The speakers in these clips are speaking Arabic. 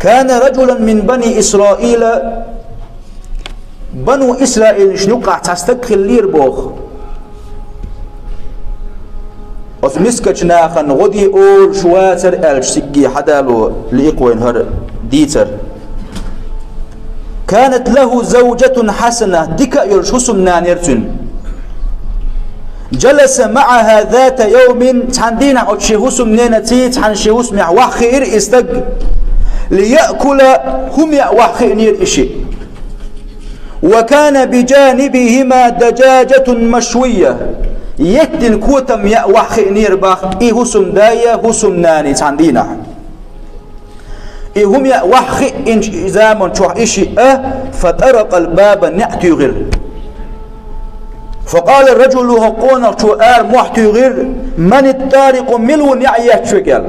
كان رجلا من بني إسرائيل بنو إسرائيل شنوقع تستقل لير بوخ مسكت ناخن غدي أول شواتر الشسكي حدالو لإقوين هر ديتر كانت له زوجة حسنة ديكا يرشوسم نانيرتن جلس معها ذات يوم تحندين عد شهوسم نينتي تحن شهوسم وخير استق ليأكل هم وخير إشي وكان بجانبهما دجاجة مشوية يتن كوتم يا وخير باخ إيه هسم دايا هسم ناني تحندينا إيه هم يا وخي إن زامن شو إشي فطرق الباب نعتي غير فقال الرجل هقونا شو محتي غير من الطارق ملو نعيات شكل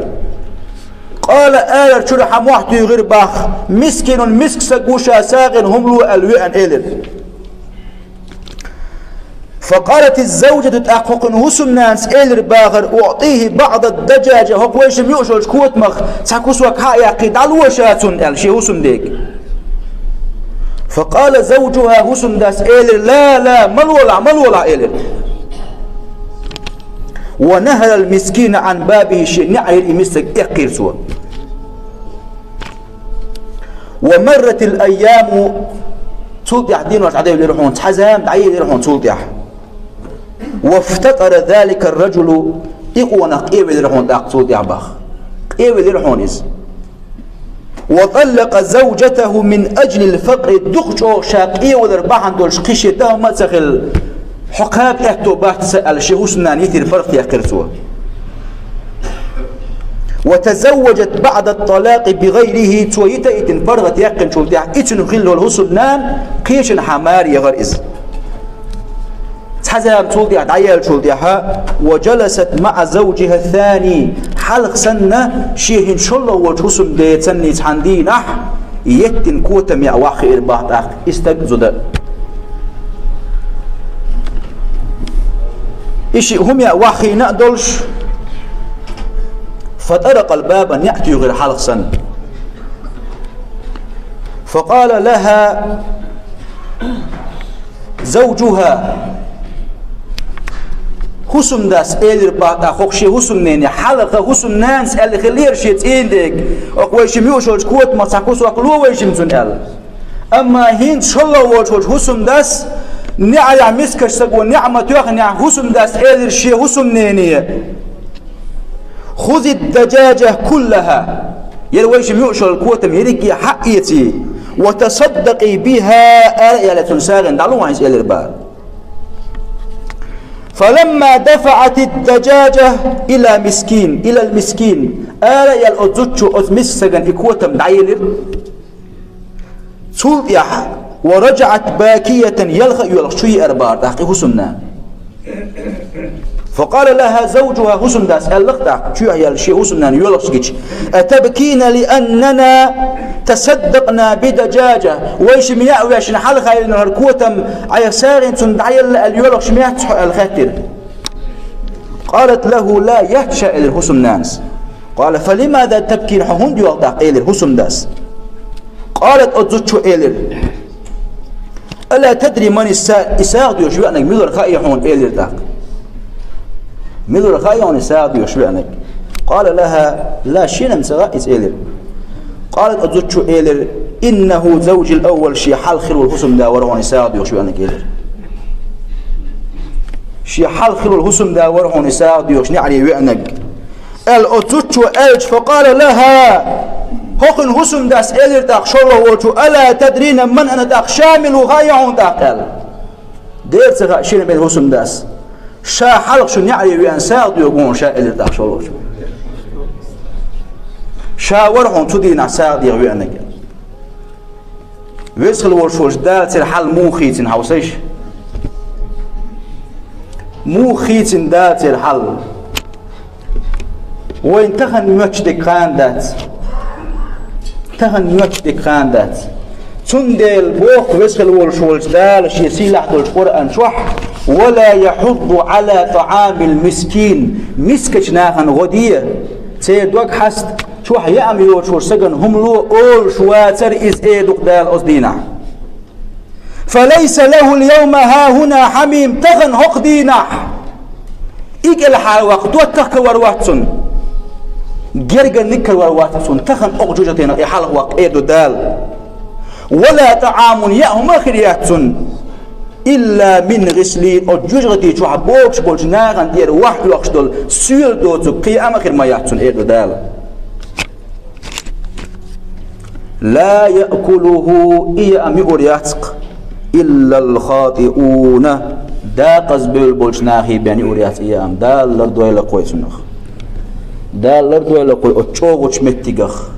قال شرح محتي غير باخ مسكين مسك سقوشا ساغن هم لو الوئن إلر فقالت الزوجة تأخق هسم ناس إلر باغر أعطيه بعض الدجاجة هو ويش ميوشوش كوت مخ تاكوس وكايا قيد الوشاتون الشي هسم ديك فقال زوجها هسم داس إلر لا ملولا إلر ونهل المسكين عن بابه شيء نعير إمسك إقير سوا ومرت الأيام تلطيح دين وعدين يروحون تحزام دعيه يروحون تلطيح وافتقر ذلك الرجل إقونا إيوه يروحون داق تلطيح باخ إيوه يروحون إز وطلق زوجته من أجل الفقر دخشو شاق إيوه درباحن دولش قشيته ما تسخل حقاب إحتو باح تسأل شهوسنا نيثير فرق يقرسوه وتزوجت بعد الطلاق بغيره تويتا إتن فرغت يقن شلتها إتن خلو الهسنان قيشن حمار يغرئز تحزام شلتها عيال شلتها وجلست مع زوجها الثاني حلق سنة شيهن شلو وجهسم ديتني تحندين يتن كوتم يأواخي إرباط استقزد إشي هم يأواخي نقدلش فطرق الباب نأتي غير حلق سن فقال لها زوجها هسم داس إلر باتا خوشي هسم نيني حلقة هسم نانس اللي خلير شيت إندك وقويش ميوشوش كوت ما تاكوس وقلو ويشم سنال أما هين شلو وجهوش هسم داس نعيا مسكش سقو نعمة يغني هسم داس إلر شي هسم نيني خذ الدجاجة كلها يلويش ميوشو الكوتم يريكي حقيتي وتصدقي بها يا لتنساغن دعلو عايز إلر بار فلما دفعت الدجاجة إلى المسكين يا الأزوتشو أزمسسغن إكوتم دعيلر توليح ورجعت باكية يلغ شوي أربار داقي هسنان فقال لها زوجها هسن داس اللقطة شو هي الشيء هسنان يلغ أتبكين لأننا تصدقنا بدجاجة ويش مياه ويش نحل خير نهركوتم عيسارين تندعيل اليلغ شمياه الخاتر قالت له لا يهشأ الهسنان قال فلماذا تبكين حهون يلغ إلر هسن داس قالت أزوتشو إلر ألا تدري من إساق يشبه أنك مدر خائحون إلر داق مدر خائحون إساق يشبه أنك قال لها لا شيء نمسغائز إلر قالت أزوتشو إلر إنه زوج الأول شي حال خير والحسن دا ورهون إساق يشبه أنك إلر شي حال خير والحسن دا ورهون إساق يشبه عليه وأنك الأزوتشو إلج فقال لها هوكن هسم داس إلر داق شلو وجو ألا تدرين من أنا داق شامل وغايعون داقل دير سغا شين بين هسم داس شا حلق شن يعري ويان ساق يقون شا إلر داق شلو وجو شا ورحون تدين ساق دي ويانك ويسخل ورشوش دال حل مو خيتن حوسيش مو خيتن دال حل وين تخن مجدك قاندات تهن يكتك خاندات تندل بوق ويسخل ورشولش دال شي سيلح دول القرآن شوح ولا يحض على طعام المسكين مسكش ناخن غدية سيدوك حست شو حيام يوشور سجن هم لو أول شواتر إز إيدك دال أصدينا فليس له اليوم ها هنا حميم تغن هقدينا إيك الحال وقت واتك ورواتسون جرجن نك ورواتسون تغن أقجوجتنا إحال وقت إيدو دال ولا طعام يأهم آخرياتسون إلا من غسلين أو جوجغتي شو حبوكش بولش ناغن دير واحد وقشدل سيل دوتو قيام آخر ما يحسن إيدو دال لا يأكله إيا أمي أورياتق إلا الخاطئون دا قزبيل بولش ناخي بياني أوريات إيا أم دا لردوي لقوي سنخ دا لردوي لقوي أتشوغوش متقخ